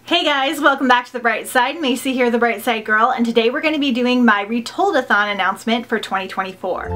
Hey guys, welcome back to The Bright Side. Macy here, The Bright Side Girl, and today we're going to be doing my Retoldathon announcement for 2024.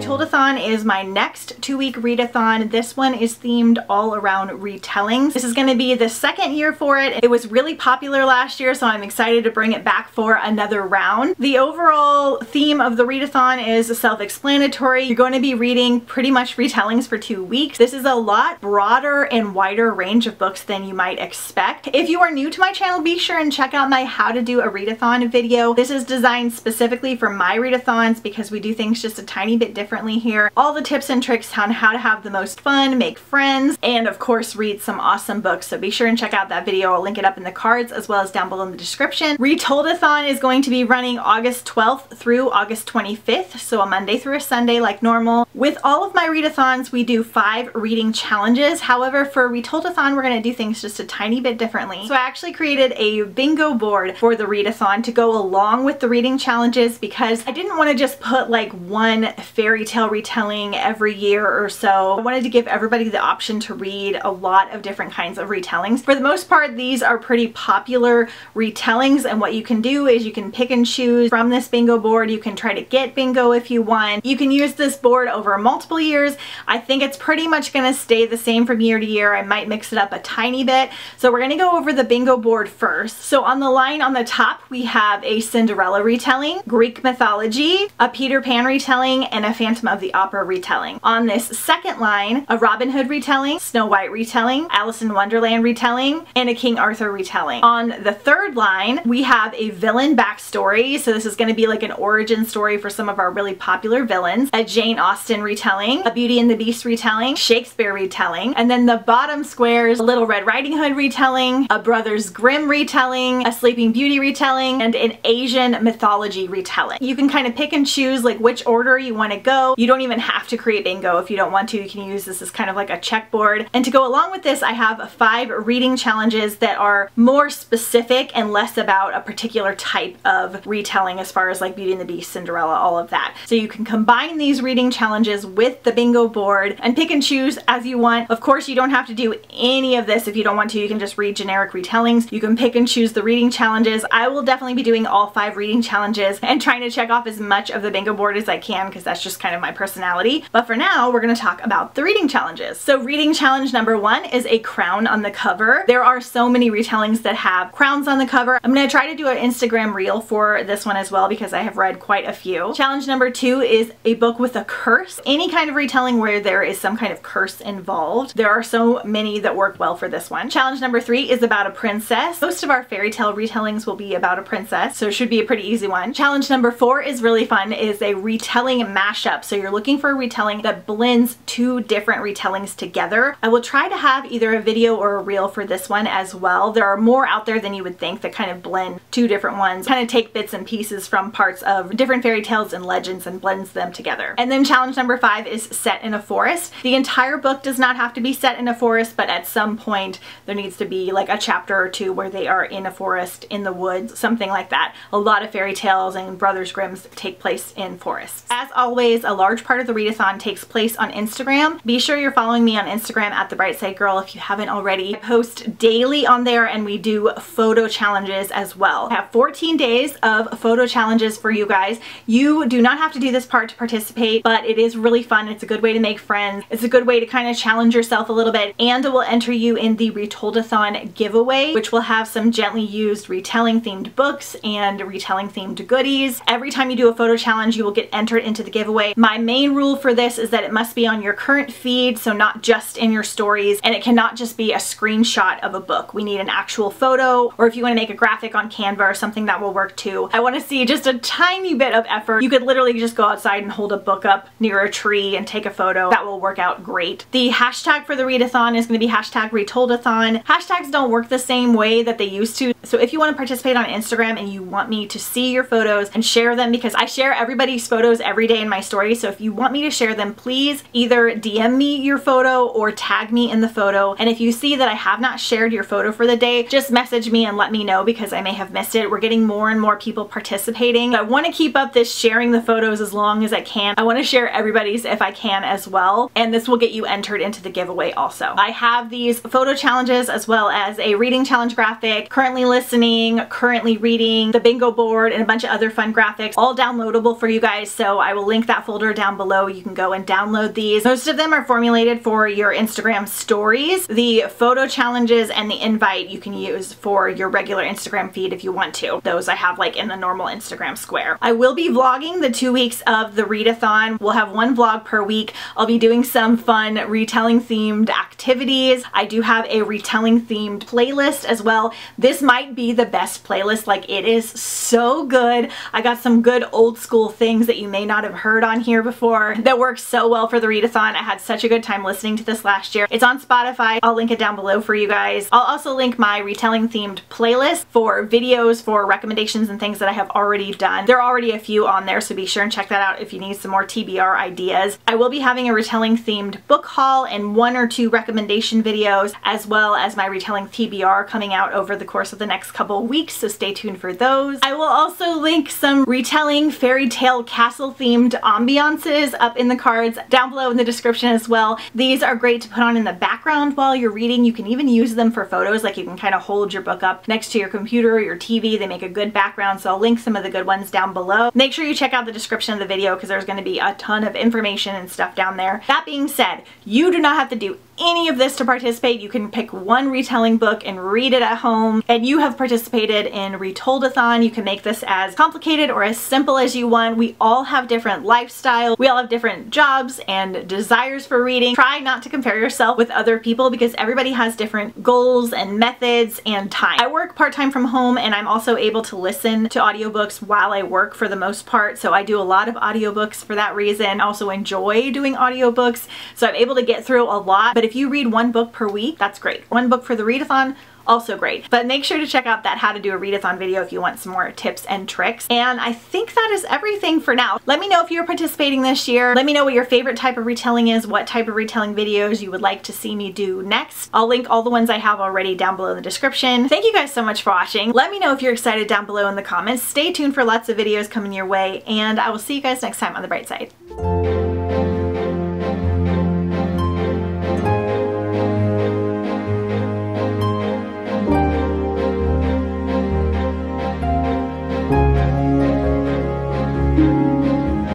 Retoldathon is my next 2-week readathon. This one is themed all around retellings. This is going to be the second year for it. It was really popular last year, so I'm excited to bring it back for another round. The overall theme of the readathon is self-explanatory. You're going to be reading pretty much retellings for 2 weeks. This is a lot broader and wider range of books than you might expect. If you are new to my channel, be sure and check out my how to do a readathon video. This is designed specifically for my readathons because we do things just a tiny bit differently here. All the tips and tricks on how to have the most fun, make friends, and of course read some awesome books. So be sure and check out that video. I'll link it up in the cards as well as down below in the description. Retoldathon is going to be running August 12th through August 25th, so a Monday through a Sunday like normal. With all of my readathons, we do 5 reading challenges. However, for Retoldathon, we're going to do things just a tiny bit differently. So I actually created a bingo board for the readathon to go along with the reading challenges because I didn't want to just put like one fairy tale retelling every year or so. I wanted to give everybody the option to read a lot of different kinds of retellings. For the most part, these are pretty popular retellings, and what you can do is you can pick and choose from this bingo board. You can try to get bingo if you want. You can use this board over multiple years. I think it's pretty much going to stay the same from year to year. I might mix it up a tiny bit. So we're going to go over the bingo board first. So on the line on the top, we have a Cinderella retelling, Greek mythology, a Peter Pan retelling, and a Phantom of the Opera retelling. On this second line, a Robin Hood retelling, Snow White retelling, Alice in Wonderland retelling, and a King Arthur retelling. On the third line, we have a villain backstory. So this is going to be like an origin story for some of our really popular villains, a Jane Austen retelling, a Beauty and the Beast retelling, Shakespeare retelling, and then the bottom squares, a Little Red Riding Hood retelling, a Brothers Grimm retelling, a Sleeping Beauty retelling, and an Asian mythology retelling. You can kind of pick and choose like which order you want to go. You don't even have to create bingo if you don't want to. You can use this as kind of like a checkboard. And to go along with this, I have 5 reading challenges that are more specific and less about a particular type of retelling as far as like Beauty and the Beast, Cinderella, all of that. So you can combine these reading challenges with the bingo board and pick and choose as you want. Of course, you don't have to do any of this if you don't want to. You can just read generic retellings. You can pick and choose the reading challenges. I will definitely be doing all 5 reading challenges and trying to check off as much of the bingo board as I can because that's just kind of my personality. But for now, we're going to talk about the reading challenges. So reading challenge number 1 is a crown on the cover. There are so many retellings that have crowns on the cover. I'm going to try to do an Instagram reel for this one as well because I have read quite a few. Challenge number 2 is a book with a curse. Any kind of retelling where there is some kind of curse involved. There are so many that work well for this one. Challenge number 3 is about a princess. Most of our fairy tale retellings will be about a princess, so it should be a pretty easy one. Challenge number 4 is really fun. It is a retelling mashup. So you're looking for a retelling that blends 2 different retellings together. I will try to have either a video or a reel for this one as well. There are more out there than you would think that kind of blend 2 different ones, kind of take bits and pieces from parts of different fairy tales and legends and blends them together. And then challenge number 5 is set in a forest. The entire book does not have to be set in a forest, but at some point there needs to be like a chapter or 2 where they are in a forest, in the woods, something like that. A lot of fairy tales and Brothers Grimm's take place in forests. As always, a large part of the readathon takes place on Instagram. Be sure you're following me on Instagram at The Bright Side Girl if you haven't already. I post daily on there and we do photo challenges as well. I have 14 days of photo challenges for you guys. You do not have to do this part to participate, but it is really fun. It's a good way to make friends. It's a good way to kind of challenge yourself a little bit, and it will enter you in the Retoldathon giveaway, which will have some gently used retelling themed books and retelling themed goodies. Every time you do a photo challenge, you will get entered into the giveaway. My main rule for this is that it must be on your current feed, so not just in your stories, and it cannot just be a screenshot of a book. We need an actual photo, or if you want to make a graphic on Canva or something, that will work too. I want to see just a tiny bit of effort. You could literally just go outside and hold a book up near a tree and take a photo. That will work out great. The hashtag for the readathon is going to be hashtag Retoldathon. Hashtags don't work the same way that they used to, so if you want to participate on Instagram and you want me to see your photos and share them, because I share everybody's photos every day in my stories, So if you want me to share them, please either DM me your photo or tag me in the photo. And if you see that I have not shared your photo for the day, just message me and let me know because I may have missed it. We're getting more and more people participating. I want to keep up this sharing the photos as long as I can. I want to share everybody's if I can as well. And this will get you entered into the giveaway also. I have these photo challenges as well as a reading challenge graphic, currently listening, currently reading, the bingo board, and a bunch of other fun graphics, all downloadable for you guys. So I will link that folder down below. You can go and download these. Most of them are formulated for your Instagram stories. The photo challenges and the invite you can use for your regular Instagram feed if you want to. Those I have like in the normal Instagram square. I will be vlogging the 2 weeks of the Readathon. We'll have one vlog per week. I'll be doing some fun retelling themed activities. I do have a retelling themed playlist as well. This might be the best playlist. Like, it is so good. I got some good old school things that you may not have heard on here before that works so well for the Readathon. I had such a good time listening to this last year. It's on Spotify. I'll link it down below for you guys. I'll also link my retelling themed playlist for videos, for recommendations and things that I have already done. There are already a few on there, so be sure and check that out if you need some more TBR ideas. I will be having a retelling themed book haul and 1 or 2 recommendation videos, as well as my retelling TBR coming out over the course of the next couple weeks, so stay tuned for those. I will also link some retelling fairy tale castle themed ambiances up in the cards down below in the description as well. These are great to put on in the background while you're reading. You can even use them for photos, like you can kind of hold your book up next to your computer or your TV. They make a good background, so I'll link some of the good ones down below. Make sure you check out the description of the video because there's going to be a ton of information and stuff down there. That being said, you do not have to do any of this to participate. You can pick one retelling book and read it at home, and you have participated in Retoldathon. You can make this as complicated or as simple as you want. We all have different lifestyles. We all have different jobs and desires for reading. Try not to compare yourself with other people because everybody has different goals and methods and time. I work part-time from home, and I'm also able to listen to audiobooks while I work for the most part, so I do a lot of audiobooks for that reason. I also enjoy doing audiobooks, so I'm able to get through a lot. But if you read 1 book per week, that's great. 1 book for the Readathon, also great. But make sure to check out that how to do a readathon video if you want some more tips and tricks. And I think that is everything for now. Let me know if you're participating this year. Let me know what your favorite type of retelling is, what type of retelling videos you would like to see me do next. I'll link all the ones I have already down below in the description. Thank you guys so much for watching. Let me know if you're excited down below in the comments. Stay tuned for lots of videos coming your way, and I will see you guys next time on The Bright Side.